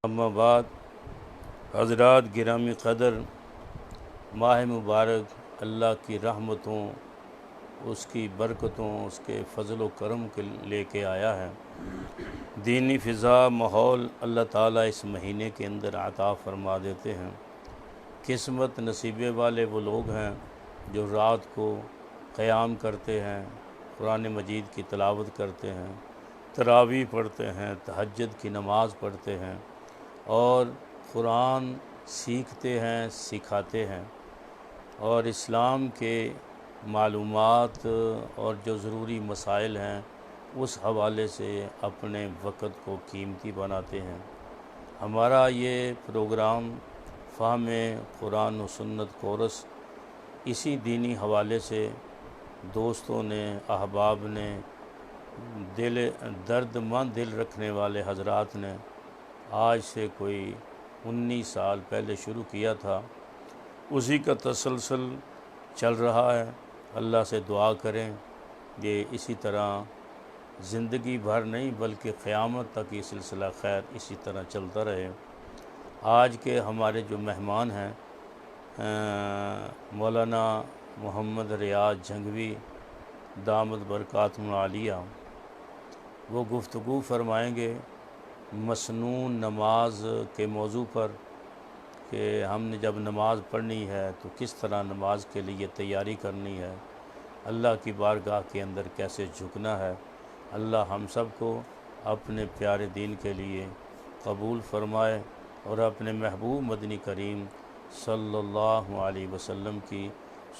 अम्मा बाद हज़रात गिरामी क़दर, माह मुबारक अल्लाह की रहमतों, उसकी बरकतों, उसके फ़ज़ल व करम के लेके आया है। दीनी फ़िज़ा माहौल अल्लाह ताला इस महीने के अंदर अता फ़रमा देते हैं। किस्मत नसीबे वाले वो लोग हैं जो रात को क़याम करते हैं, कुरान मजीद की तिलावत करते हैं, तरावी पढ़ते हैं, तहज्जुद की नमाज़ पढ़ते हैं और कुरान सीखते हैं, सिखाते हैं और इस्लाम के मालूमात और जो ज़रूरी मसाइल हैं उस हवाले से अपने वक़्त को कीमती बनाते हैं। हमारा ये प्रोग्राम फ़हम कुरान व सुन्नत कोर्स इसी दीनी हवाले से दोस्तों ने, अहबाब ने, दर्दमंद दिल रखने वाले हजरात ने आज से कोई 19 साल पहले शुरू किया था। उसी का तसलसल चल रहा है। अल्लाह से दुआ करें ये इसी तरह ज़िंदगी भर नहीं बल्कि क़यामत तक ये सिलसिला खैर इसी तरह चलता रहे। आज के हमारे जो मेहमान हैं मौलाना मोहम्मद रियाज झंगवी दामद बरकातुहुल आलिया, वो गुफ्तगू फरमाएंगे मसनून नमाज के मौजू पर कि हमने जब नमाज़ पढ़नी है तो किस तरह नमाज के लिए तैयारी करनी है, अल्लाह की बारगाह के अंदर कैसे झुकना है। अल्लाह हम सब को अपने प्यारे दीन के लिए कबूल फ़रमाए और अपने महबूब मदनी करीम सल्लल्लाहु अलैहि वसल्लम की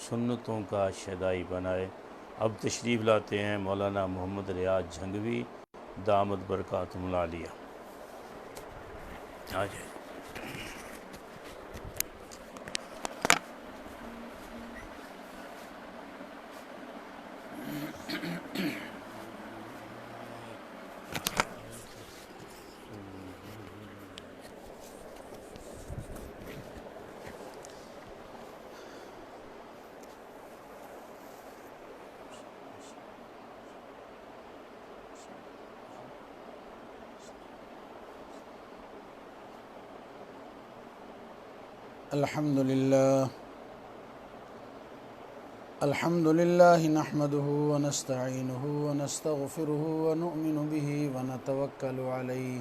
सुन्नतों का शदाई बनाए। अब तशरीफ़ लाते हैं मौलाना मोहम्मद रियाज झंगवी दामद बरकातुहुल आलिया। आ जाए। अल्हम्दुलिल्लाह नहमदुहु व नस्तईनुहु व नस्तगफिरुहु व नुअमिनु बिही व नतवक्कलु अलैहि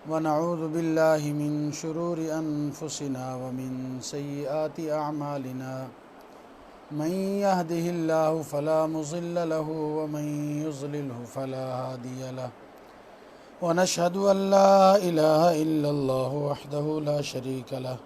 व नऊज़ु बिल्लाहि मिन शुरूरि अनफुसिना व मिन सय्यिआति अअमालिना मन यहदिहिल्लाहु फला मुज़िल्ल लहु व मन युज़लिल्हु फला हादिय लहु व नशहदु अन ला इलाहा इल्लल्लाहु वहदहु ला शरीक लहु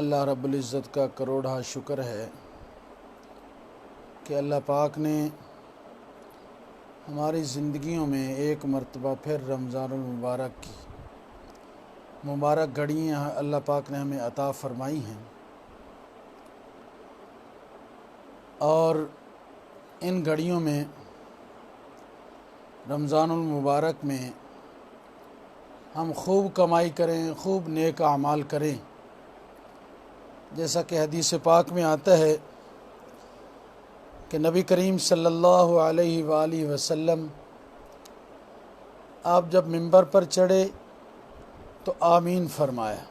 अल्लाह रब्बुल इज़्ज़त का करोड़ा शुक्र है कि अल्लाह पाक ने हमारी ज़िंदगियों में एक मरतबा फिर रमज़ानुल मुबारक की मुबारक घड़ियाँ अल्लाह पाक ने हमें अता फ़रमाई हैं और इन घड़ियों में रमज़ानुल मुबारक में हम खूब कमाई करें, खूब नेक अमाल करें। जैसा कि हदीस पाक में आता है कि नबी करीम सल्लल्लाहु अलैहि वसल्लम आप जब मिंबर पर चढ़े तो आमीन फरमाया।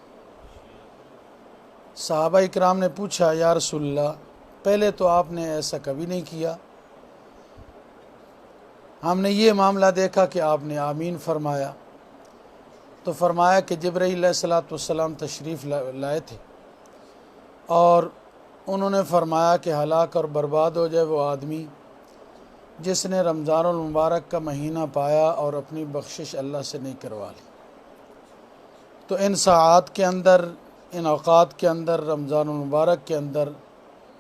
सहाबा इकराम ने पूछा, या रसूलल्लाह, पहले तो आपने ऐसा कभी नहीं किया, हमने ये मामला देखा कि आपने आमीन फरमाया। तो फरमाया कि जिब्राईल अलैहिस्सलाम तशरीफ़ लाए थे और उन्होंने फरमाया कि हलाक और बर्बाद हो जाए वो आदमी जिसने रमज़ानुल मुबारक का महीना पाया और अपनी बख्शिश अल्लाह से नहीं करवा ली। तो इन साआत के अंदर, इन औक़ात के अंदर, रमज़ानुल मुबारक के अंदर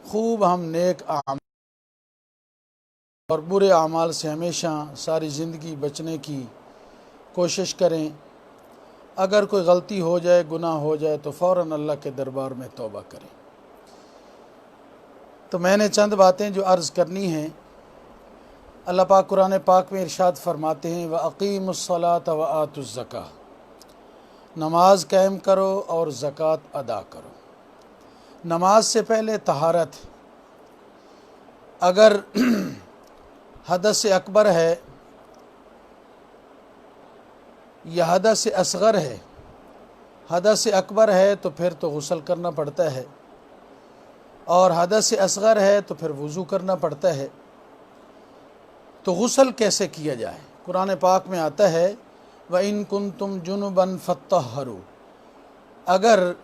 खूब हम नेक आम और बुरे आमाल से हमेशा सारी ज़िंदगी बचने की कोशिश करें। अगर कोई गलती हो जाए, गुनाह हो जाए तो फ़ौरन अल्लाह के दरबार में तौबा करें। तो मैंने चंद बातें जो अर्ज़ करनी हैं, अल्लाह पाक कुरान पाक में इरशाद फरमाते हैं व अक़ीमुस्सलात व आतुज़्ज़का, नमाज कायम करो और ज़कात अदा करो। नमाज से पहले तहारत, अगर हदस अकबर है या हदस असग़र है, हदस अकबर है तो फिर तो गुस्ल करना पड़ता है और हदस असग़र है तो फिर वज़ू करना पड़ता है। तो गुस्ल कैसे किया जाए? कुरान पाक में आता है व इन कुंतुम जुनुबन फत्तहरू, अगर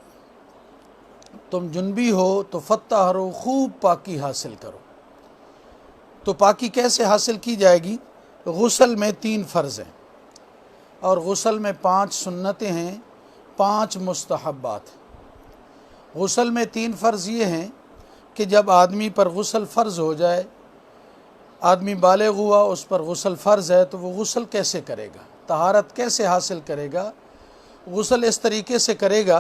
तुम जुनबी हो तो फत्तहरू, खूब पाकी हासिल करो। तो पाकी कैसे हासिल की जाएगी? गुस्ल में 3 फ़र्ज़ हैं और गुस्ल में 5 सुन्नतें हैं, 5 मुस्तहब्बात। गुस्ल में 3 फ़र्ज़ ये हैं कि जब आदमी पर गुस्ल फ़र्ज़ हो जाए, आदमी बालिग़ हुआ, उस पर गुस्ल फ़र्ज़ है, तो वो गुस्ल कैसे करेगा, तहारत कैसे हासिल करेगा? गुस्ल इस तरीके से करेगा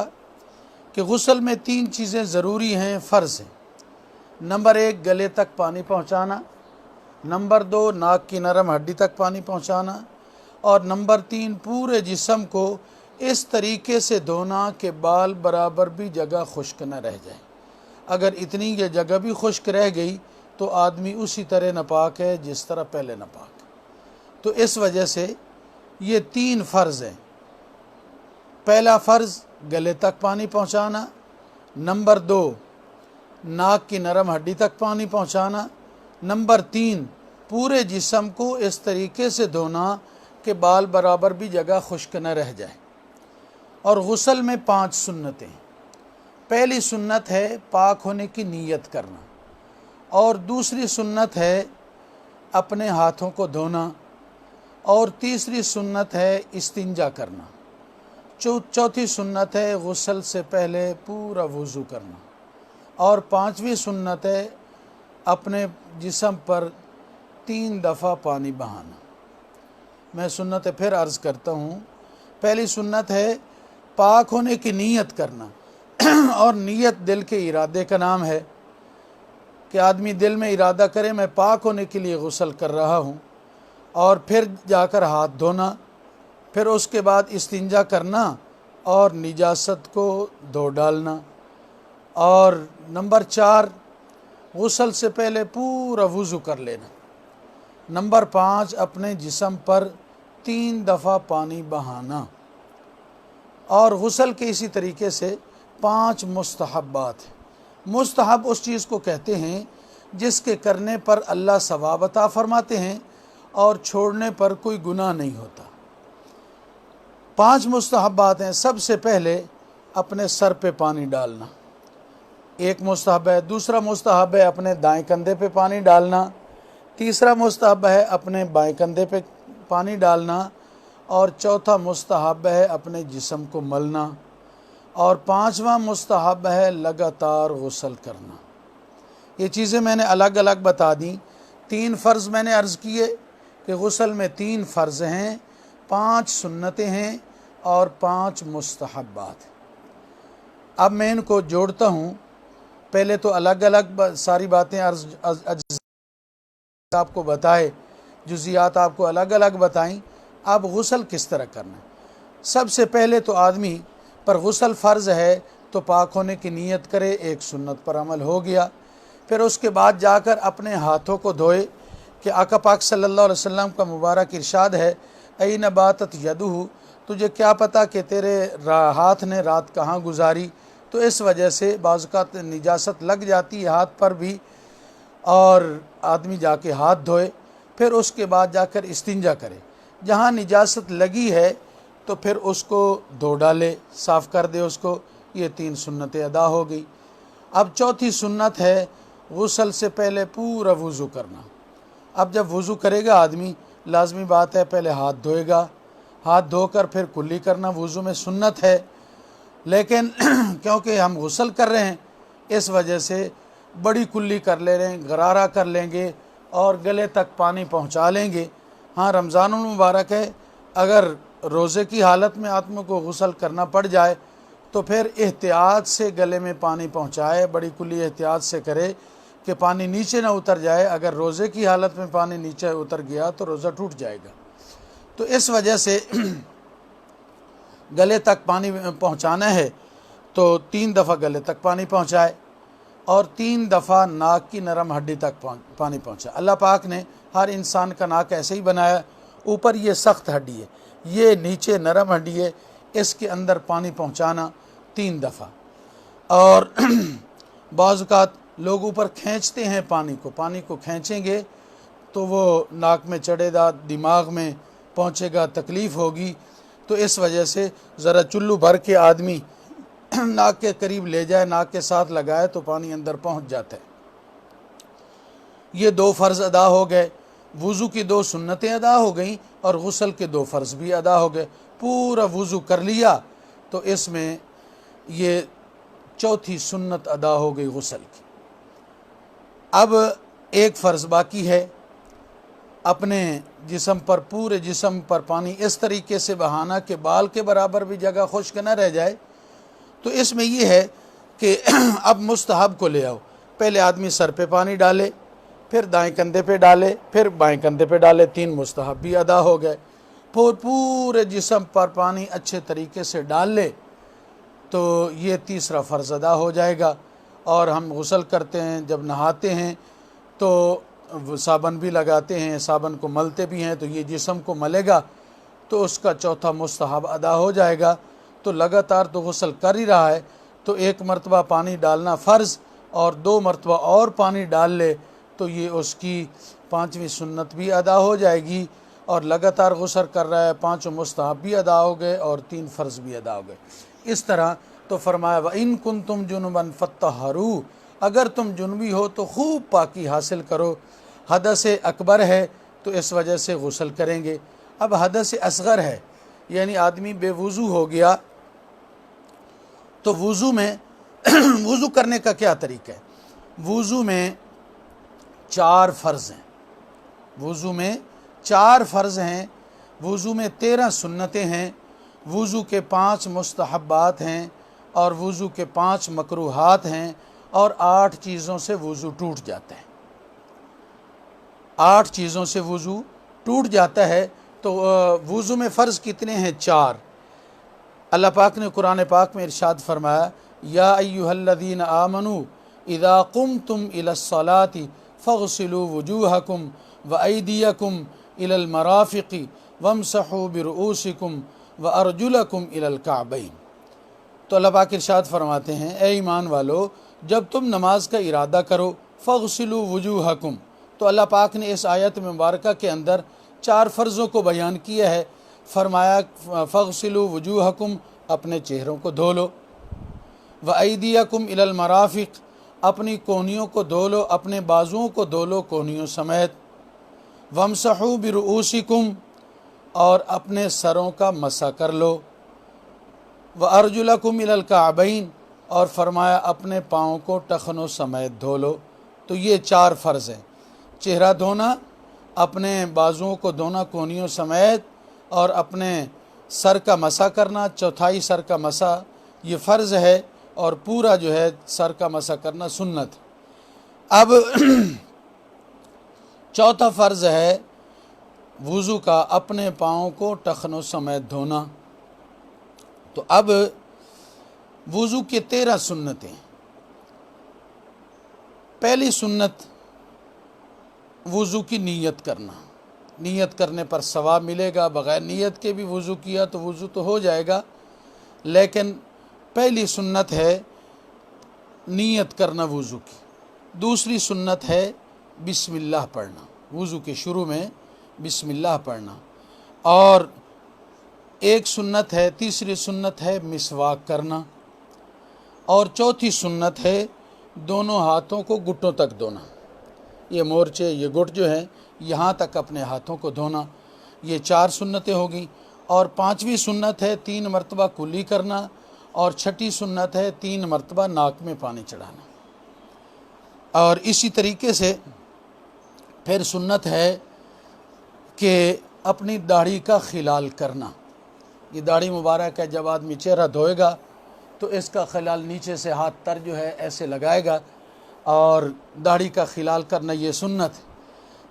कि गुस्ल में 3 चीज़ें ज़रूरी हैं, फ़र्ज़ हैं। नंबर 1 गले तक पानी पहुँचाना, नंबर 2 नाक की नरम हड्डी तक पानी पहुँचाना और नंबर 3 पूरे जिस्म को इस तरीके से धोना कि बाल बराबर भी जगह खुश्क न रह जाए। अगर इतनी ये जगह भी खुश्क रह गई तो आदमी उसी तरह नापाक है जिस तरह पहले नापाक। तो इस वजह से ये 3 फ़र्ज़ हैं। पहला फ़र्ज़ गले तक पानी पहुँचाना, नंबर 2 नाक की नरम हड्डी तक पानी पहुँचाना, नंबर 3 पूरे जिस्म को इस तरीके से धोना कि बाल बराबर भी जगह खुश्क न रह जाए। और गुस्ल में 5 सुन्नतें। पहली सुन्नत है पाक होने की नीयत करना और दूसरी सुन्नत है अपने हाथों को धोना और तीसरी सुन्नत है इस्तिंजा करना। चौथी सुन्नत है गुस्ल से पहले पूरा वज़ू करना और 5वीं सुन्नत है अपने जिस्म पर 3 दफ़ा पानी बहाना। मैं सुन्नत फिर अर्ज़ करता हूँ। पहली सुन्नत है पाक होने की नीयत करना और नीयत दिल के इरादे का नाम है कि आदमी दिल में इरादा करे मैं पाक होने के लिए गुस्ल कर रहा हूँ और फिर जाकर हाथ धोना, फिर उसके बाद इस्तिंजा करना और निजासत को धो डालना। और नंबर 4 गुस्ल से पहले पूरा वज़ू कर लेना। नंबर 5 अपने जिस्म पर 3 दफ़ा पानी बहाना। और गुस्ल के इसी तरीके से 5 मुस्तहब्बात हैं। मुस्तहब उस चीज़ को कहते हैं जिसके करने पर अल्लाह सवाब अता फरमाते हैं और छोड़ने पर कोई गुनाह नहीं होता। 5 मुस्तहब्बात हैं। सबसे पहले अपने सर पे पानी डालना, एक मुस्तहब है। दूसरा मुस्तहब है अपने दाएं कंधे पे पानी डालना। तीसरा मुस्तहब है अपने बाएं कंधे पे पानी डालना और चौथा मुस्तहब है अपने जिस्म को मलना और 5वां मुस्तहब है लगातार गुस्ल करना। ये चीज़ें मैंने अलग अलग बता दी। 3 फ़र्ज़ मैंने अर्ज़ किए कि गुस्ल में 3 फ़र्ज़ हैं, 5 सुन्नतें हैं और 5 मुस्तहब्बात। अब मैं इनको जोड़ता हूँ। पहले तो अलग अलग सारी बातें आपको बताए, जुज़ियात आपको अलग अलग बताई। अब गुस्ल किस तरह करना है? सबसे पहले तो आदमी पर गुस्ल फ़र्ज़ है तो पाक होने की नीयत करे, एक सुन्नत पर अमल हो गया। फिर उसके बाद जाकर अपने हाथों को धोए कि आका पाक सल्लल्लाहु अलैहि वसल्लम का मुबारक इरशाद है ऐन बातत यदुहु, तुझे क्या पता कि तेरे हाथ ने रात कहाँ गुजारी। तो इस वजह से बाज़ात निजासत लग जाती है हाथ पर भी और आदमी जाके हाथ धोए। फिर उसके बाद जाकर इस्तिंजा करे। जहाँ निजासत लगी है तो फिर उसको धो डाले, साफ़ कर दे उसको। ये 3 सुन्नतें अदा हो गई। अब चौथी सुन्नत है गुस्ल से पहले पूरा वज़ू करना। अब जब वज़ू करेगा आदमी, लाजमी बात है पहले हाथ धोएगा, हाथ धोकर फिर कुल्ली करना वज़ू में सुन्नत है। लेकिन क्योंकि हम गुस्ल कर रहे हैं इस वजह से बड़ी कुल्ली कर ले रहे हैं, गरारा कर लेंगे और गले तक पानी पहुंचा लेंगे। हाँ, रमज़ानुल मुबारक है, अगर रोज़े की हालत में आदमी को गुस्ल करना पड़ जाए तो फिर एहतियात से गले में पानी पहुंचाए, बड़ी कुल्ली एहतियात से करे कि पानी नीचे ना उतर जाए। अगर रोज़े की हालत में पानी नीचे उतर गया तो रोज़ा टूट जाएगा। तो इस वजह से गले तक पानी पहुंचाना है तो 3 दफ़ा गले तक पानी पहुंचाए और 3 दफ़ा नाक की नरम हड्डी तक पानी पहुंचाए। अल्लाह पाक ने हर इंसान का नाक ऐसे ही बनाया, ऊपर ये सख्त हड्डी है, ये नीचे नरम हड्डी है, इसके अंदर पानी पहुंचाना 3 दफ़ा। और बाज़ औक़ात लोग ऊपर खींचते हैं पानी को खींचेंगे तो वो नाक में चढ़ेगा, दिमाग में पहुंचेगा, तकलीफ़ होगी। तो इस वजह से ज़रा चुल्लू भर के आदमी नाक के करीब ले जाए, नाक के साथ लगाए तो पानी अंदर पहुंच जाता है। ये 2 फ़र्ज़ अदा हो गए, वज़ू की 2 सुन्नतें अदा हो गई और गुस्ल के 2 फ़र्ज़ भी अदा हो गए। पूरा वज़ू कर लिया तो इसमें ये चौथी सुन्नत अदा हो गई गुस्ल की। अब एक फ़र्ज़ बाकी है, अपने जिस्म पर, पूरे जिस्म पर पानी इस तरीके से बहाना कि बाल के बराबर भी जगह खुश्क न रह जाए। तो इसमें यह है कि अब मुस्तहब को ले आओ, पहले आदमी सर पे पानी डाले, फिर दाएं कंधे पे डाले, फिर बाएं कंधे पे डाले, 3 मुस्तहब भी अदा हो गए। फिर पूरे जिस्म पर पानी अच्छे तरीके से डाल ले तो ये तीसरा फ़र्ज़ अदा हो जाएगा। और हम गुस्ल करते हैं, जब नहाते हैं तो साबन भी लगाते हैं, साबन को मलते भी हैं, तो ये जिस्म को मलेगा तो उसका चौथा मुस्तहब अदा हो जाएगा। तो लगातार तो गुस्ल कर ही रहा है तो 1 मरतबा पानी डालना फ़र्ज़ और 2 मरतबा और पानी डाल ले तो ये उसकी 5वीं सुन्नत भी अदा हो जाएगी। और लगातार गुस्ल कर रहा है, 5 मुस्तहब भी अदा हो गए और 3 फ़र्ज़ भी अदा हो गए। इस तरह तो फरमाया व इन कुंतुम जुनुबन फत्तहरू, अगर तुम जुनबी हो तो खूब पाकी हासिल करो। हदस अकबर है तो इस वजह से गुस्ल करेंगे। अब हदस असगर है यानी आदमी बेवुज़ू हो गया तो वुज़ू में वुज़ू करने का क्या तरीका है? वुज़ू में 4 फ़र्ज़ हैं, वुज़ू में 4 फ़र्ज़ हैं, वुज़ू में 13 सुन्नतें हैं, वुज़ू के 5 मुस्तहब्बात हैं और वुज़ू के 5 मकरूहात हैं और 8 चीज़ों से वुज़ू टूट जाता है। 8 चीज़ों से वुज़ू टूट जाता है। तो वुज़ू में फ़र्ज़ कितने हैं? 4। अल्लाह पाक ने कुरान पाक में इरशाद फरमाया, या अय्युहल्लज़ीना आमनू इज़ा कुमतुम इलस्सलाति फ़ग़सिलू वुजूहकुम व अयदियकुम इलल मराफ़िक़ि वमसहू बिरुऊसिकुम व अर्जुलकुम इलल काबैन। तो अल्लाह पाक इरशाद फरमाते हैं, ए ईमान वालो, जब तुम नमाज का इरादा करो फ़ग़सिलू वुजूहकुम। तो अल्लाह पाक ने इस आयत मुबारका के अंदर 4 फ़र्ज़ों को बयान किया है। फरमाया फ़ग़सिलू वुजूहकुम, अपने चेहरों को धो लो, व अयदियकुम इलल मराफ़िक़, अपनी कोहनियों को धो लो, अपने बाजुओं को धो लो कोहनियों समेत, वमसहू बिरुऊसिकुम, और अपने सरों का मसा कर लो, व अर्जुलकुम इलल काबैन, और फरमाया अपने पाँव को टखनों समेत धो लो। तो ये 4 फ़र्ज़ हैं, चेहरा धोना, अपने बाजुओं को धोना कोहनियों समेत, और अपने सर का मसा करना, चौथाई सर का मसा ये फ़र्ज़ है, और पूरा जो है सर का मसा करना सुन्नत। अब चौथा फ़र्ज़ है वुज़ू का अपने पाँव को टखनों समेत धोना। तो अब वुज़ू के 13 सुन्नतें। पहली सुन्नत वुज़ू की नीयत करना, नीयत करने पर सवाब मिलेगा। बग़ैर नीयत के भी वुज़ू किया तो वुज़ू तो हो जाएगा, लेकिन पहली सुन्नत है नीयत करना वुज़ू की। दूसरी सुन्नत है बिस्मिल्लाह पढ़ना, वुज़ू के शुरू में बिस्मिल्लाह पढ़ना। और एक सुन्नत है, तीसरी सुन्नत है मिसवाक करना, और चौथी सुन्नत है दोनों हाथों को घुटनों तक धोना। ये मोर्चे, ये घुट जो है यहाँ तक अपने हाथों को धोना। ये 4 सुन्नतें होगी। और 5वीं सुन्नत है 3 मरतबा कुली करना, और 6ठी सुन्नत है 3 मरतबा नाक में पानी चढ़ाना। और इसी तरीके से फिर सुन्नत है कि अपनी दाढ़ी का खिलाल करना। ये दाढ़ी मुबारक है, जब आदमी चेहरा धोएगा तो इसका खिलाल नीचे से हाथ तर जो है ऐसे लगाएगा, और दाढ़ी का खिलाल करना ये सुन्नत है।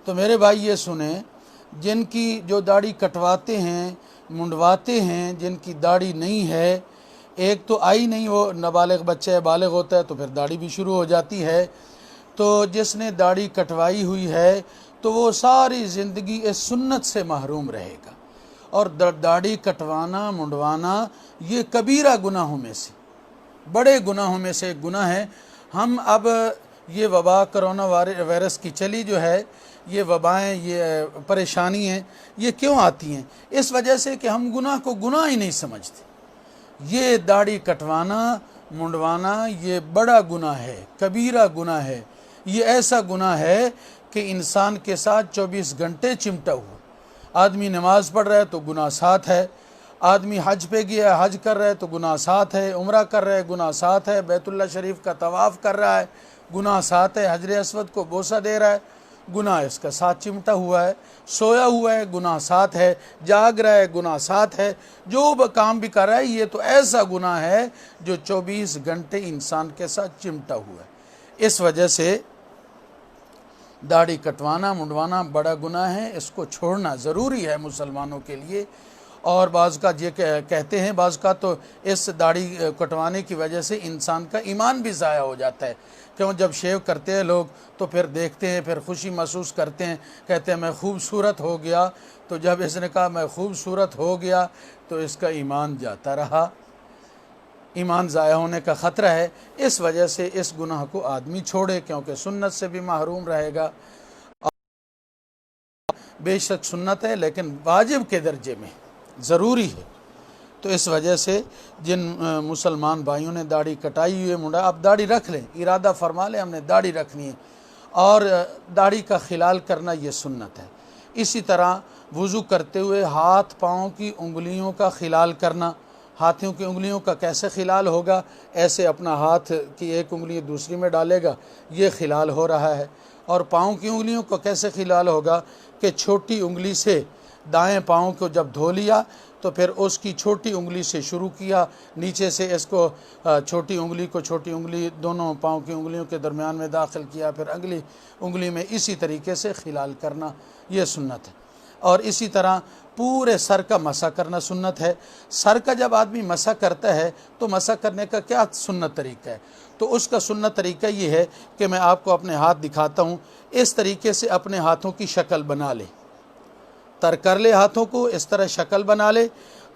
तो मेरे भाई ये सुने, जिनकी जो दाढ़ी कटवाते हैं, मुंडवाते हैं, जिनकी दाढ़ी नहीं है, एक तो आई नहीं, वो नाबालिग बच्चा है, बालिग होता है तो फिर दाढ़ी भी शुरू हो जाती है। तो जिसने दाढ़ी कटवाई हुई है तो वो सारी ज़िंदगी इस सुन्नत से महरूम रहेगा। और दाढ़ी कटवाना, मुंडवाना ये कबीरा गुनाहों में से, बड़े गुनाहों में से एक गुनाह है। हम अब ये वबा कोरोना वायरस की चली जो है, ये वबाएँ, ये परेशानी हैं, ये क्यों आती हैं? इस वजह से कि हम गुनाह को गुनाह ही नहीं समझते। ये दाढ़ी कटवाना, मुंडवाना ये बड़ा गुनाह है, कबीरा गुनाह है। ये ऐसा गुनाह है कि इंसान के साथ 24 घंटे चिमटा हुआ। आदमी नमाज पढ़ रहा है तो गुनाह साथ है, आदमी हज पे गया, हज कर रहा है तो गुनाह साथ है, उम्रा कर रहा है गुनाह साथ है, बैतुल्लाह शरीफ का तवाफ़ कर रहा है गुनाह साथ है, हजर अस्वद को बोसा दे रहा है गुनाह इसका साथ चिमटा हुआ है, सोया हुआ है गुनाह साथ है, जाग रहा है गुनाह साथ है, जो काम भी कर रहा है ये तो ऐसा गुनाह है जो 24 घंटे इंसान के साथ चिमटा हुआ है। इस वजह से दाढ़ी कटवाना, मुंडवाना बड़ा गुनाह है, इसको छोड़ना ज़रूरी है मुसलमानों के लिए। और बाज़ का ये कहते हैं, बाज़ का तो इस दाढ़ी कटवाने की वजह से इंसान का ईमान भी ज़ाया हो जाता है। क्यों, जब शेव करते हैं लोग तो फिर देखते हैं, फिर खुशी महसूस करते हैं, कहते हैं मैं खूबसूरत हो गया। तो जब इसने कहा मैं खूबसूरत हो गया तो इसका ईमान जाता रहा, ईमान ज़ाया होने का ख़तरा है। इस वजह से इस गुनाह को आदमी छोड़े, क्योंकि सुन्नत से भी महरूम रहेगा। बेशक सुन्नत है लेकिन वाजिब के दर्जे में ज़रूरी है। तो इस वजह से जिन मुसलमान भाइयों ने दाढ़ी कटाई हुई है, मुंडा, आप दाढ़ी रख लें, इरादा फरमा लें हमने दाढ़ी रखनी है, और दाढ़ी का खिलाल करना ये सुन्नत है। इसी तरह वुज़ू करते हुए हाथ पाँव की उंगलियों का खिलाल करना। हाथों की उंगलियों का कैसे खिलाल होगा? ऐसे अपना हाथ की एक उंगली दूसरी में डालेगा, ये खिलाल हो रहा है। और पाँव की उंगलियों को कैसे खिलाल होगा कि छोटी उंगली से दाएं पाँव को जब धो लिया तो फिर उसकी छोटी उंगली से शुरू किया, नीचे से इसको छोटी उंगली को, छोटी उंगली दोनों पाँव की उंगलियों के दरमियान में दाखिल किया, फिर अगली उंगली में, इसी तरीके से खिलाल करना ये सुन्नत है। और इसी तरह पूरे सर का मसा करना सुन्नत है। सर का जब आदमी मसा करता है तो मसा करने का क्या सुन्नत तरीका है? तो उसका सुन्नत तरीका ये है कि मैं आपको अपने हाथ दिखाता हूँ। इस तरीके से अपने हाथों की शक्ल बना ले, तर कर ले हाथों को, इस तरह शक्ल बना ले।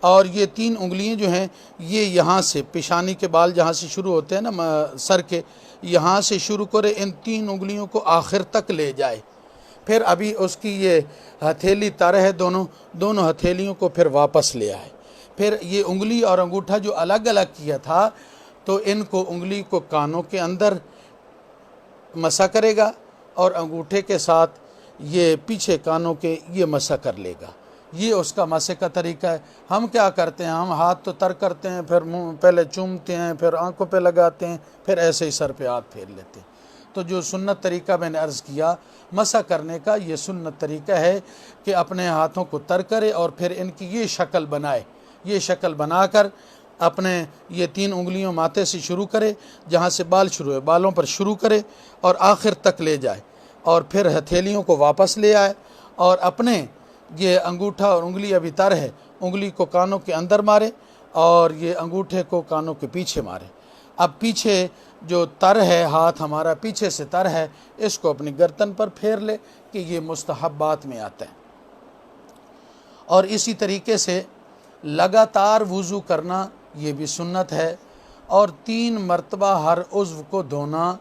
और ये 3 उंगलियां जो हैं ये यहाँ से पेशानी के बाल जहाँ से शुरू होते हैं ना, सर के यहाँ से शुरू करे, इन 3 उंगलियों को आखिर तक ले जाए। फिर अभी उसकी ये हथेली तर है, दोनों हथेलियों को फिर वापस ले आए। फिर ये उंगली और अंगूठा जो अलग अलग किया था तो इनको, उंगली को कानों के अंदर मसा करेगा और अंगूठे के साथ ये पीछे कानों के ये मसा कर लेगा। ये उसका मसे का तरीका है। हम क्या करते हैं, हम हाथ तो तर करते हैं, फिर मुंह पहले चूमते हैं, फिर आंखों पे लगाते हैं, फिर ऐसे ही सर पे हाथ फेर लेते हैं। तो जो सुन्नत तरीका मैंने अर्ज़ किया मसा करने का, ये सुन्नत तरीका है कि अपने हाथों को तर करे और फिर इनकी ये शक्ल बनाए। ये शक्ल बनाकर अपने ये 3 उंगलियों माथे से शुरू करे, जहाँ से बाल शुरू है बालों पर शुरू करे और आखिर तक ले जाए, और फिर हथेलियों को वापस ले आए और अपने ये अंगूठा और उंगली अभी तर है, उंगली को कानों के अंदर मारे और ये अंगूठे को कानों के पीछे मारे। अब पीछे जो तर है, हाथ हमारा पीछे से तर है, इसको अपनी गर्दन पर फेर ले कि ये मुस्तहब्बात में आता है। और इसी तरीके से लगातार वुज़ू करना ये भी सुन्नत है, और 3 मरतबा हर उज़्व को धोना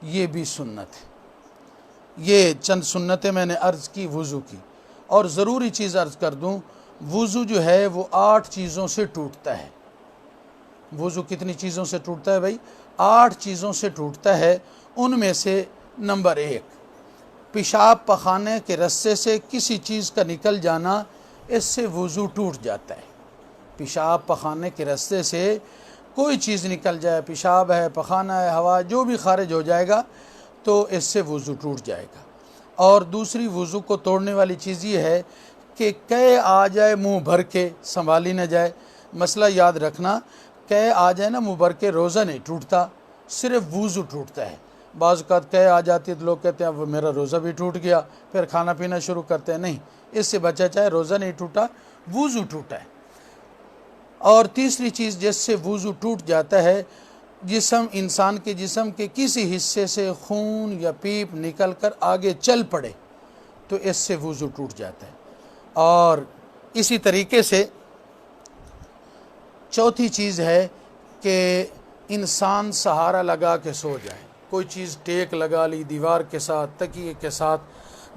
ये भी सुन्नत है। ये चंद सुन्नतें मैंने अर्ज़ की वुज़ू की। और ज़रूरी चीज़ अर्ज़ कर दूँ, वज़ू जो है वो 8 चीज़ों से टूटता है। वज़ू कितनी चीज़ों से टूटता है भाई? 8 चीज़ों से टूटता है। उनमें से नंबर 1, पेशाब पखाने के रस्ते से किसी चीज़ का निकल जाना, इससे वज़ू टूट जाता है। पेशाब पखाने के रस्ते से कोई चीज़ निकल जाए, पेशाब है, पखाना है, हवा, जो भी खारिज हो जाएगा तो इससे वज़ू टूट जाएगा। और दूसरी वज़ू को तोड़ने वाली चीज़ ये है कि कै आ जाए मुंह भर के, संभाली न जाए। मसला याद रखना, कै आ जाए ना मुंह भर के, रोज़ा नहीं टूटता, सिर्फ वज़ू टूटता है। बाज़ औक़ात कै आ जाती है तो लोग कहते हैं अब मेरा रोज़ा भी टूट गया, फिर खाना पीना शुरू करते हैं। नहीं, इससे बचा, चाहे रोज़ा नहीं टूटा, वज़ू टूटा है। और तीसरी चीज़ जिससे वज़ू टूट जाता है, जिस्म, इंसान के जिस्म के किसी हिस्से से खून या पीप निकल कर आगे चल पड़े तो इससे वज़ू टूट जाता है। और इसी तरीके से चौथी चीज़ है कि इंसान सहारा लगा के सो जाए। कोई चीज़ टेक लगा ली दीवार के साथ, तकिए के साथ,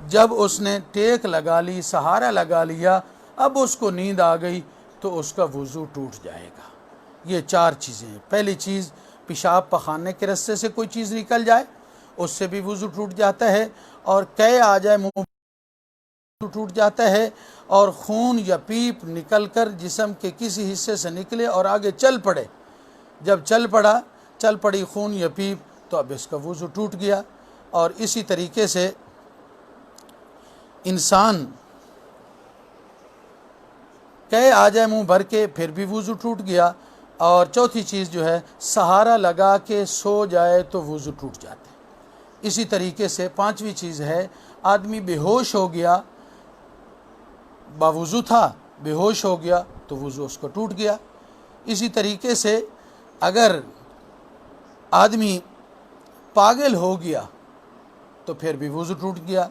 जब उसने टेक लगा ली, सहारा लगा लिया, अब उसको नींद आ गई तो उसका वज़ू टूट जाएगा। ये 4 चीज़ें हैं। पहली चीज़, पेशाब पखाने के रास्ते से कोई चीज़ निकल जाए, उससे भी वज़ू टूट जाता है। और कै आ जाए मुँह टूट जाता है। और खून या पीप निकल कर जिस्म के किसी हिस्से से निकले और आगे चल पड़े, जब चल पड़ी खून या पीप, तो अब इसका वज़ू टूट गया। और इसी तरीके से इंसान कै आ जाए मुंह भर के, फिर भी वज़ू टूट गया। और चौथी चीज़ जो है, सहारा लगा के सो जाए तो वज़ू टूट जाता है। इसी तरीके से 5वीं चीज़ है, आदमी बेहोश हो गया, बावज़ू था, बेहोश हो गया तो वज़ू उसको टूट गया। इसी तरीके से अगर आदमी पागल हो गया तो फिर भी वज़ू टूट गया।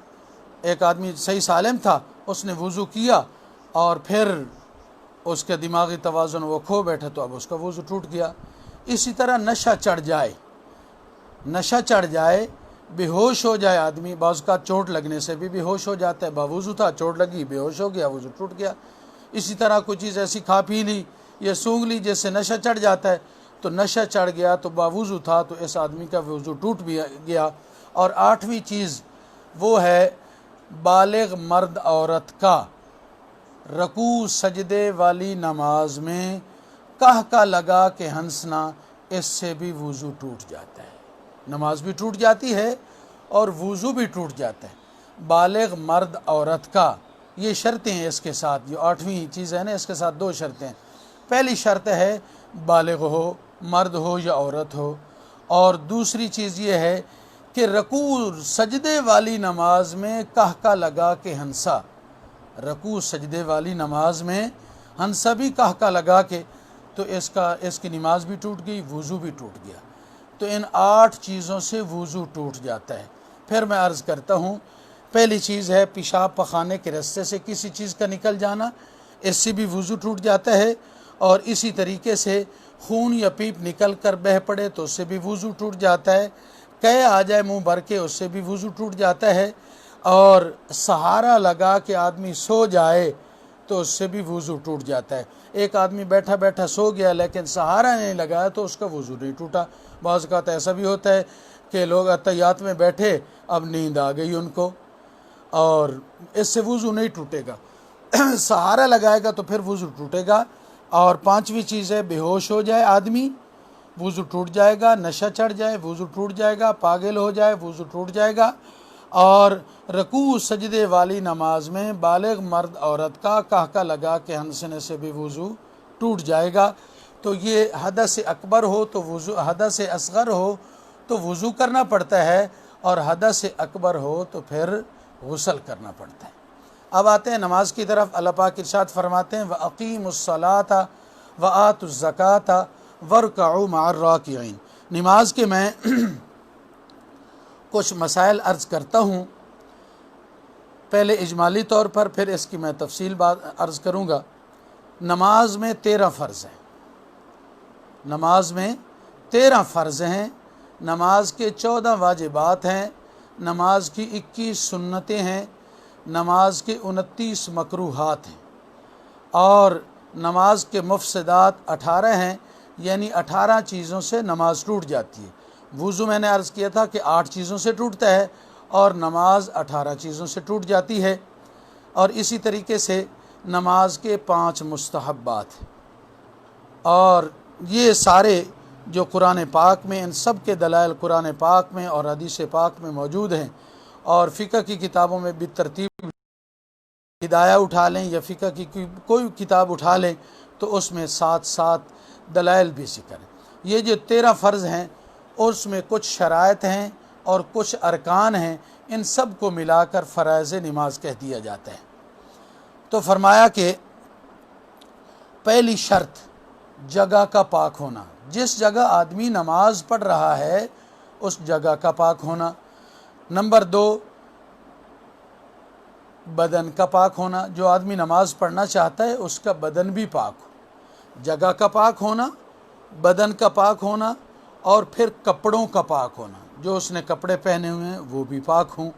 एक आदमी सही सालिम था, उसने वज़ू किया और फिर उसके दिमागी तवाज़ुन वो खो बैठा तो अब उसका वज़ू टूट गया। इसी तरह नशा चढ़ जाए, बेहोश हो जाए आदमी, बाज़ का चोट लगने से भी बेहोश हो जाता है। बावज़ू था, चोट लगी, बेहोश हो गया, वज़ू टूट गया। इसी तरह कोई चीज़ ऐसी खा पी ली या सूंघ ली जिससे नशा चढ़ जाता है, तो नशा चढ़ गया तो बावज़ू था तो इस आदमी का वज़ू टूट भी गया। और 8वीं चीज़ वो है, बालिग मर्द औरत का रकू सजदे वाली नमाज में कहका लगा के हंसना, इससे भी वज़ू टूट जाता है। नमाज भी टूट जाती है और वज़ू भी टूट जाता है। बालिग मर्द औरत का, ये शर्तें हैं इसके साथ, जो 8वीं चीज़ है ना, इसके साथ 2 शर्तें हैं। पहली शर्त है बालिग हो, मर्द हो या औरत हो। और दूसरी चीज़ ये है कि रकू सजदे वाली नमाज में कहका लगा के हंसा, रकू सजदे वाली नमाज में हंसा भी कहका लगा के, तो इसकी नमाज भी टूट गई, वज़ू भी टूट गया। तो इन 8 चीज़ों से वज़ू टूट जाता है। फिर मैं अर्ज़ करता हूँ, पहली चीज़ है पेशाब पखाने के रास्ते से किसी चीज़ का निकल जाना, इससे भी वज़ू टूट जाता है। और इसी तरीके से खून या पीप निकल कर बह पड़े तो उससे भी वज़ू टूट जाता है। कै आ जाए मुंह भर के, उससे भी वज़ू टूट जाता है। और सहारा लगा के आदमी सो जाए तो उससे भी वज़ू टूट जाता है। एक आदमी बैठा बैठा सो गया लेकिन सहारा नहीं लगाया तो उसका वज़ू नहीं टूटा। बाज़ औक़ात ऐसा भी होता है कि लोग अत्तहियात में बैठे, अब नींद आ गई उनको, और इससे वज़ू नहीं टूटेगा। सहारा लगाएगा तो फिर वज़ू टूटेगा। और 5वीं चीज़ है, बेहोश हो जाए आदमी, वज़ू टूट जाएगा। नशा चढ़ जाए, वज़ू टूट जाएगा। पागल हो जाए, वज़ू टूट जाएगा। और रकू सजदे वाली नमाज में बालिग मर्द औरत का कहका लगा के हंसने से भी वज़ू टूट जाएगा। तो ये हदस अकबर हो तो वज़ू, हदस असग़र हो तो वज़ू करना पड़ता है, और हदस अकबर हो तो फिर गुस्ल करना पड़ता है। अब आते हैं नमाज की तरफ। अल्लाह पाक इरशाद फरमाते हैं, व अक़ीमुस्सलाता व आतुज़्ज़काता वरकऊ मअर राकिईन। नमाज के मैं कुछ मसाइल अर्ज़ करता हूँ, पहले इजमाली तौर पर, फिर इसकी मैं तफसील बात अर्ज़ करूँगा। नमाज में 13 फ़र्ज़ हैं, नमाज में 13 फ़र्ज़ हैं। नमाज के 14 वाजिबात हैं, नमाज की 21 सुन्नतें हैं, नमाज के 29 मकरूहात हैं। और नमाज के मुफसदात 18 हैं, यानी 18 चीज़ों से नमाज टूट जाती है। वुज़ू मैंने अर्ज़ किया था कि 8 चीज़ों से टूटता है और नमाज 18 चीज़ों से टूट जाती है। और इसी तरीके से नमाज के 5 मुस्तहब्बात, और ये सारे जो कुरान पाक में, इन सब के दलाइल कुरान पाक में और हदीस पाक में मौजूद हैं। और फ़िक़ह की किताबों में बितरतीब हिदाया उठा लें या फ़िक़ह की कोई किताब उठा लें तो उसमें साथ साथ दलाइल भी ज़िक्र है। ये जो 13 फ़र्ज़ हैं उसमें कुछ शराइत हैं और कुछ अरकान हैं, इन सब को मिलाकर फ़राइज़ नमाज कह दिया जाता है। तो फरमाया कि पहली शर्त जगह का पाक होना, जिस जगह आदमी नमाज पढ़ रहा है उस जगह का पाक होना। नंबर 2 बदन का पाक होना, जो आदमी नमाज पढ़ना चाहता है उसका बदन भी पाक हो। जगह का पाक होना, बदन का पाक होना, और फिर कपड़ों का पाक होना, जो उसने कपड़े पहने हुए हैं वो भी पाक हों।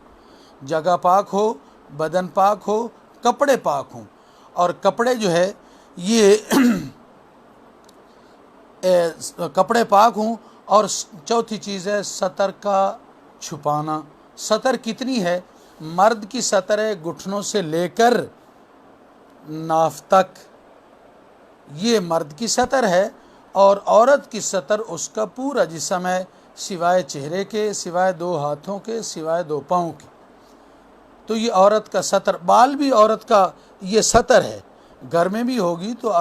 जगह पाक हो, बदन पाक हो, कपड़े पाक हों। और कपड़े जो है ये कपड़े पाक हों। और चौथी चीज़ है सतर का छुपाना। सतर कितनी है? मर्द की सतर है घुटनों से लेकर नाफ तक, ये मर्द की सतर है। और औरत की सतर उसका पूरा जिस्म है, सिवाय चेहरे के, सिवाय 2 हाथों के, सिवाय 2 पाँव के। तो ये औरत का सतर। बाल भी औरत का ये सतर है। घर में भी होगी तो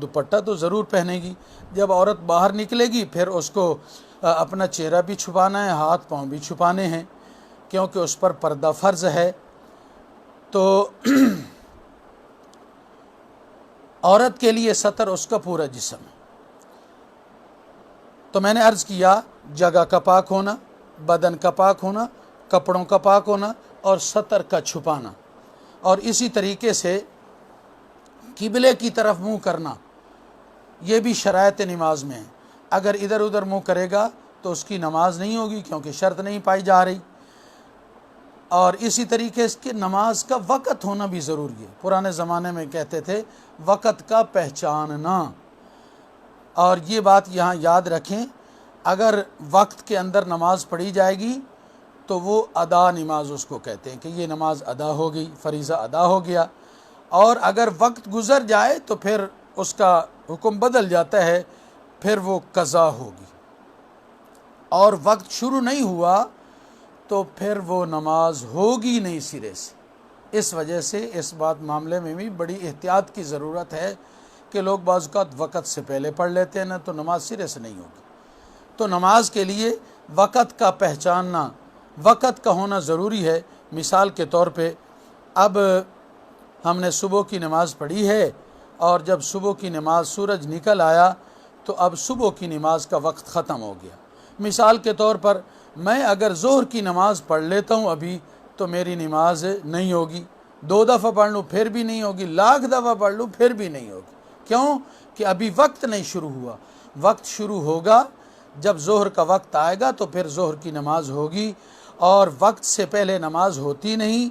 दुपट्टा तो ज़रूर पहनेगी। जब औरत बाहर निकलेगी फिर उसको अपना चेहरा भी छुपाना है, हाथ पाँव भी छुपाने हैं, क्योंकि उस पर पर्दा फ़र्ज़ है। तो औरत के लिए सतर उसका पूरा जिस्म है। तो मैंने अर्ज़ किया जगह का पाक होना, बदन का पाक होना, कपड़ों का पाक होना और सतर का छुपाना। और इसी तरीके से किबले की तरफ मुँह करना, ये भी शरायत नमाज में है। अगर इधर उधर मुँह करेगा तो उसकी नमाज नहीं होगी, क्योंकि शर्त नहीं पाई जा रही। और इसी तरीके से नमाज का वक़्त होना भी ज़रूरी है। पुराने ज़माने में कहते थे वक़्त का पहचानना। और ये बात यहाँ याद रखें, अगर वक्त के अंदर नमाज पढ़ी जाएगी तो वो अदा नमाज उसको कहते हैं कि ये नमाज अदा हो गई, फरीज़ा अदा हो गया। और अगर वक्त गुज़र जाए तो फिर उसका हुक्म बदल जाता है, फिर वो कज़ा होगी। और वक्त शुरू नहीं हुआ तो फिर वो नमाज होगी नहीं सिरे से। इस वजह से इस बात मामले में भी बड़ी एहतियात की ज़रूरत है कि लोग बाज़ औक़ात वक़्त से पहले पढ़ लेते हैं ना, तो नमाज सिरे से नहीं होगी। तो नमाज के लिए वक़्त का पहचानना, वक़्त का होना ज़रूरी है। मिसाल के तौर पे अब हमने सुबह की नमाज़ पढ़ी है और जब सुबह की नमाज सूरज निकल आया तो अब सुबह की नमाज का वक्त ख़त्म हो गया। मिसाल के तौर पर मैं अगर ज़ोहर की नमाज़ पढ़ लेता हूँ अभी तो मेरी नमाज नहीं होगी। 2 दफ़ा पढ़ लूँ फिर भी नहीं होगी, लाख दफ़ा पढ़ लूँ फिर भी नहीं होगी। क्यों? कि अभी वक्त नहीं शुरू हुआ। वक्त शुरू होगा जब ज़ोहर का वक्त आएगा तो फिर ज़ोहर की नमाज होगी। और वक्त से पहले नमाज होती नहीं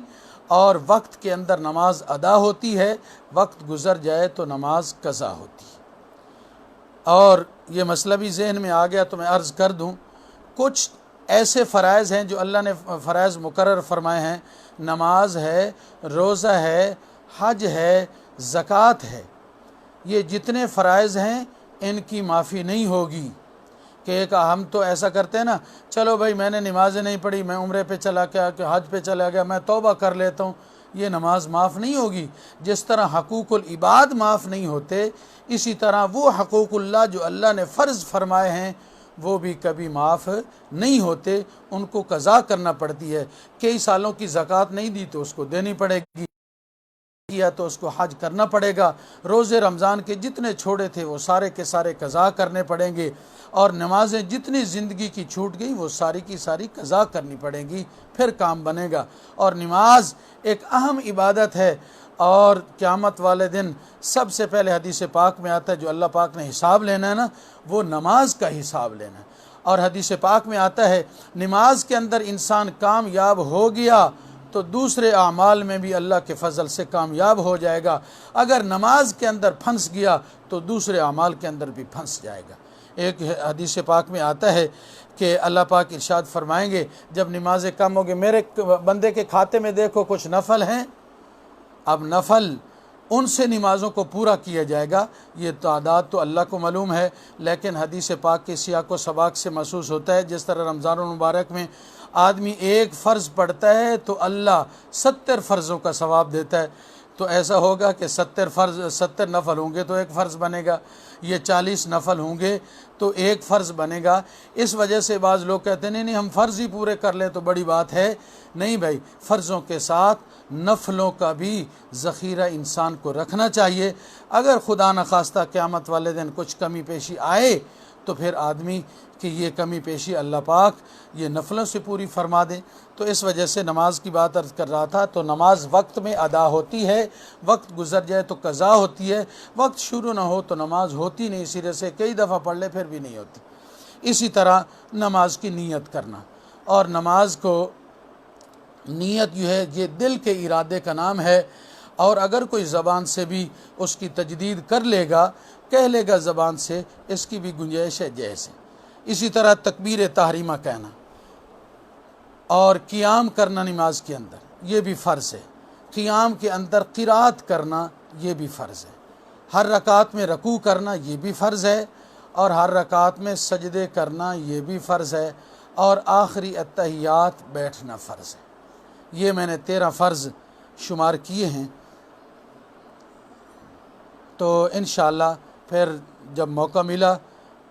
और वक्त के अंदर नमाज अदा होती है। वक्त गुज़र जाए तो नमाज कज़ा होती है। और ये मसला भी जहन में आ गया तो मैं अर्ज़ कर दूँ, कुछ ऐसे फ़राइज़ हैं जो अल्लाह ने फ़राइज़ मुकर्रर फरमाए हैं। नमाज है, रोज़ा है, हज है, ज़कात है। ये जितने फ़राइज़ हैं इनकी माफ़ी नहीं होगी। कि एक हम तो ऐसा करते हैं ना, चलो भाई मैंने नमाज़ें नहीं पढ़ी, मैं उम्रे पे चला गया कि हज पे चला गया, मैं तौबा कर लेता हूँ, ये नमाज माफ़ नहीं होगी। जिस तरह हकूक़ुल इबाद माफ़ नहीं होते, इसी तरह वो हकूक़ुल्लाह जो अल्लाह ने फ़र्ज़ फरमाए हैं वो भी कभी माफ़ नहीं होते, उनको कज़ा करना पड़ती है। कई सालों की ज़कात नहीं दी तो उसको देनी पड़ेगी, किया तो उसको हज करना पड़ेगा। रोज़े रमज़ान के जितने छोड़े थे वो सारे के सारे कज़ा करने पड़ेंगे। और नमाज़ें जितनी ज़िंदगी की छूट गई वो सारी की सारी कज़ा करनी पड़ेंगी, फिर काम बनेगा। और नमाज एक अहम इबादत है और क़यामत वाले दिन सबसे पहले हदीस पाक में आता है जो अल्लाह पाक ने हिसाब लेना है ना, वो नमाज का हिसाब लेना है। और हदीस पाक में आता है नमाज के अंदर इंसान कामयाब हो गया तो दूसरे आमाल में भी अल्लाह के फ़ज़ल से कामयाब हो जाएगा। अगर नमाज के अंदर फंस गया तो दूसरे आमाल के अंदर भी फंस जाएगा। एक हदीस पाक में आता है कि अल्लाह पाक इरशाद फरमाएंगे, जब नमाज़ें कम होगी, मेरे बंदे के खाते में देखो कुछ नफल हैं, अब नफल उनसे नमाज़ों को पूरा किया जाएगा। ये तादाद तो अल्लाह को मालूम है, लेकिन हदीस पाक के सियाक़ व सबाक़ से महसूस होता है। जिस तरह रमज़ान मुबारक में आदमी एक फ़र्ज़ पढ़ता है तो अल्लाह 70 फ़र्ज़ों का सवाब देता है, तो ऐसा होगा कि 70 नफल होंगे तो एक फ़र्ज़ बनेगा, ये 40 नफल होंगे तो एक फ़र्ज़ बनेगा। इस वजह से बाज़ लोग कहते हैं नहीं हम फ़र्ज़ ही पूरे कर लें तो बड़ी बात है। नहीं भाई, फ़र्ज़ों के साथ नफलों का भी ज़ख़ीरा इंसान को रखना चाहिए। अगर खुदा न खास्ता क़यामत वाले दिन कुछ कमी पेशी आए तो फिर आदमी की ये कमी पेशी अल्लाह पाक ये नफलों से पूरी फरमा दें। तो इस वजह से नमाज की बात अर्ज़ कर रहा था। तो नमाज वक्त में अदा होती है, वक्त गुज़र जाए तो कज़ा होती है, वक्त शुरू ना हो तो नमाज होती नहीं, सिरे से कई दफ़ा पढ़ ले फिर भी नहीं होती। इसी तरह नमाज की नीयत करना, और नमाज को नीयत जो है ये दिल के इरादे का नाम है, और अगर कोई ज़बान से भी उसकी तजदीद कर लेगा, कह लेगा ज़बान से, इसकी भी गुंजाइश है जैसे। इसी तरह तकबीर तहरीमा कहना और क़ियाम करना नमाज के अंदर, ये भी फ़र्ज़ है। क़ियाम के अंदर क़िराअत करना ये भी फ़र्ज़ है। हर रकात में रकू करना ये भी फ़र्ज़ है, और हर रकात में सजदे करना ये भी फ़र्ज़ है, और आखिरी अत्तहियात बैठना फ़र्ज़ है। ये मैंने 13 फ़र्ज़ शुमार किए हैं। तो इंशाअल्लाह फिर जब मौका मिला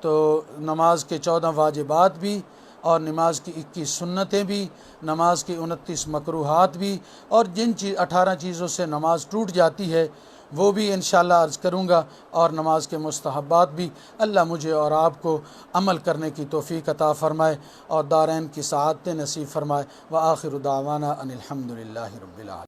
तो नमाज के 14 वाजिबात भी, और नमाज की 21 सुन्नतें भी, नमाज की 29 मकरूहात भी, और जिन 18 चीज़ों से नमाज टूट जाती है वो भी इंशाअल्लाह अर्ज़ करूँगा, और नमाज के मुस्तहब्बात भी। अल्लाह मुझे और आपको अमल करने की तौफ़ीक़ अता फ़रमाए और दारैन की सआदत नसीब फ़रमाए। व आखिर दावाना अनिल हम्दुलिल्लाहि रब्बिल आलमीन।